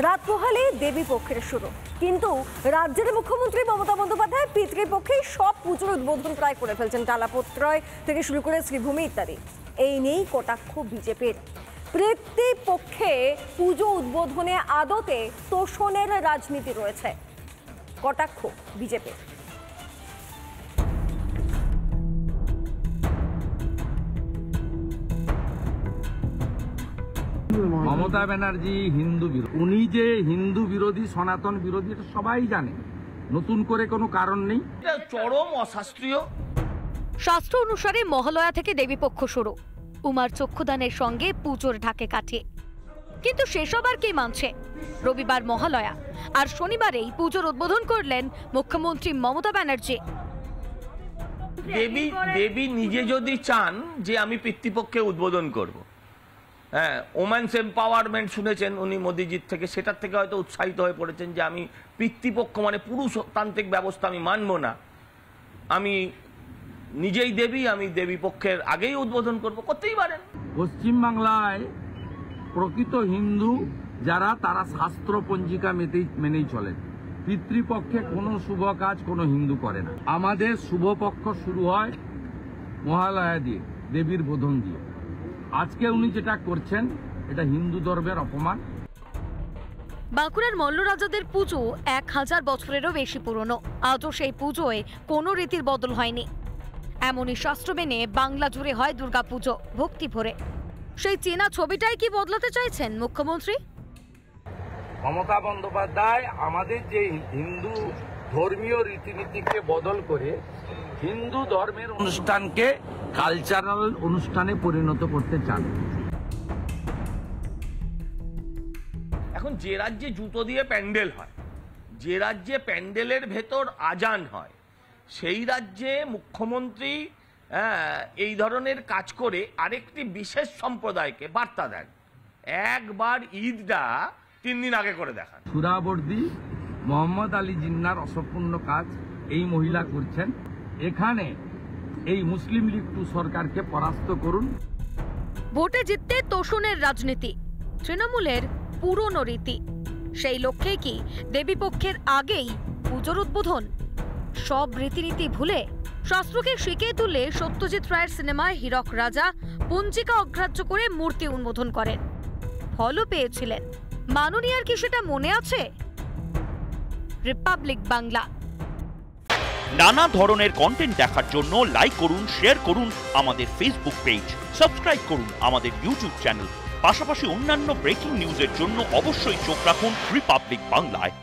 রাত পোহালে দেবী পক্ষের শুরু, কিন্তু রাজ্যের মুখ্যমন্ত্রী মমতা বন্দ্যোপাধ্যায় পিতৃপক্ষেই সব পুজোর উদ্বোধন প্রায় করে ফেলছেন। টালাপত্রয় থেকে শুরু করে শ্রীভূমি ইত্যাদি। এই নিয়েই কটাক্ষ বিজেপির। পিতৃপক্ষে পুজো উদ্বোধনে আদতে তোষণের রাজনীতি রয়েছে, কটাক্ষ বিজেপির। মমতা ব্যানার্জি হিন্দু বিরোধী, উনি যে হিন্দু বিরোধী, সনাতন বিরোধী, এটা সবাই জানে, নতুন করে কোনো কারণ নেই। চরম অশাস্ত্রীয়। শাস্ত্র অনুসারে মহালয়া থেকে দেবীপক্ষ শুরু, উমার চক্ষুদানের সঙ্গে পুজোর ঢাকে কাঠে। কিন্তু সেসব আর কে মানছে? রবিবার মহালয়া, আর শনিবারেই পুজোর উদ্বোধন করলেন মুখ্যমন্ত্রী মমতা ব্যানার্জি। দেবী নিজে যদি চান যে আমি পিতৃপক্ষে উদ্বোধন করব, হ্যাঁ, ওমেন্স এম্পাওয়ারমেন্ট শুনেছেন উনি মোদিজির থেকে, সেটার থেকে হয়তো উৎসাহিত হয়ে পড়েছেন যে আমি পিতৃপক্ষ মানে পুরুষতান্ত্রিক ব্যবস্থা আমি মানব না, আমি নিজেই দেবী, আমি দেবী পক্ষের আগেই উদ্বোধন করব, করতেই পারেন। পশ্চিমবাংলায় প্রকৃত হিন্দু যারা, তারা শাস্ত্র পঞ্জিকা মেনেই চলেন। পিতৃপক্ষে কোনো শুভ কাজ কোনো হিন্দু করে না। আমাদের শুভপক্ষ শুরু হয় মহালয়া দিয়ে, দেবীর বোধন দিয়ে। আজকে উনি যেটা করছেন এটা হিন্দু ধর্মের অপমান। বাঁকুড়ার মল্লরাজাদের পুজো 1000 বছরেরও বেশি পুরনো। আজও সেই পুজোয় কোনো রীতির বদল হয়নি। এমনই শাস্ত্র মেনে বাংলা জুড়ে হয় দুর্গাপুজো ভক্তি ভরে। সেই চেনা ছবিটাই কি বদলাতে চাইছেন মুখ্যমন্ত্রী? মমতা বন্দ্যোপাধ্যায় আমাদের যে হিন্দু ধর্মীয় রীতিনীতিকে বদল করে হিন্দু ধর্মের অনুষ্ঠানকে কালচারাল অনুষ্ঠানে পরিণত করতে চান। এখন যে রাজ্যে জুতো দিয়ে প্যান্ডেল হয়, যে রাজ্যে প্যান্ডেলের ভেতর আজান হয়, সেই রাজ্যে মুখ্যমন্ত্রী এই ধরনের কাজ করে আরেকটি বিশেষ সম্প্রদায়কে বার্তা দেন। একবার ঈদটা 3 দিন আগে করে দেখান। সুরাবর্দী মোহাম্মদ আলী জিন্নার অসম্পূর্ণ কাজ এই মহিলা করছেন। এখানে এই মুসলিম লীগ 2 সরকারকে পরাস্ত করুন। ভোটে জিততে তোষণের রাজনীতি তৃণমূলের পুরনো রীতি। সেই লক্ষ্যে কি দেবীপক্ষের আগেই পুজোর উদ্বোধন? সব রীতিনীতি ভুলে শাস্ত্রকে শিখিয়ে তুলে সত্যজিৎ রায়ের সিনেমায় হীরক রাজা পঞ্জিকা অগ্রাহ্য করে মূর্তি উন্মোধন করেন। ফলও পেয়েছিলেন। মাননীয়ার কি সেটা মনে আছে? রিপাবলিক বাংলা। নানা ধরনের কন্টেন্ট দেখার জন্য লাইক করুন, শেয়ার করুন আমাদের ফেসবুক পেজ, সাবস্ক্রাইব করুন আমাদের ইউটিউব চ্যানেল। পাশাপাশি অন্যান্য ব্রেকিং নিউজের জন্য অবশ্যই চোখ রাখুন রিপাবলিক বাংলায়।